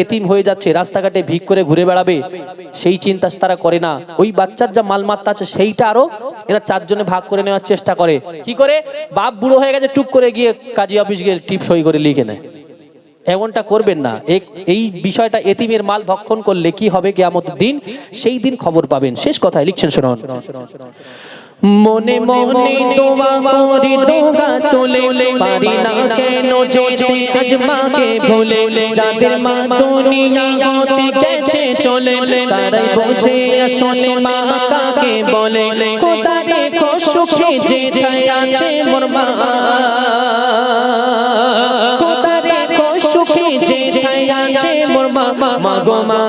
এতিম হয়ে যাচ্ছে, রাস্তাঘাটে ভিক করে ঘুরে বেড়াবে, সেই চিন্তা তারা করে না। ওই বাচ্চার যা মালমাত্তা আছে সেইটা আরো এরা চারজনে ভাগ করে নেওয়ার চেষ্টা করে। কি করে? বাপ বুড়ো হয়ে গেছে, টুক করে গিয়ে কাজী অফিস গিয়ে টিপ সই করে লিখে নেয়। এমনটা করবেন না। এই বিষয়টা, এতিমের মাল ভক্ষণ করলে কি হবে কিয়ামতের দিন, সেই দিন খবর পাবেন। শেষ কথায় লিখছেন, শুনুন। মনে মনে দোয়া করি দোয়া তোলে, পারি না কেন যেতে আজ মাকে ভুলে, যাদের মা দুনিয়া হতে গেছে চলে, তারাই বোঝে আসলে মা কাকে বলে। খোদা রেখো সুখে যেথায় আছে মোর মা, খোদা রেখো সুখে যেথায় আছে মোর মা, মা গো মা।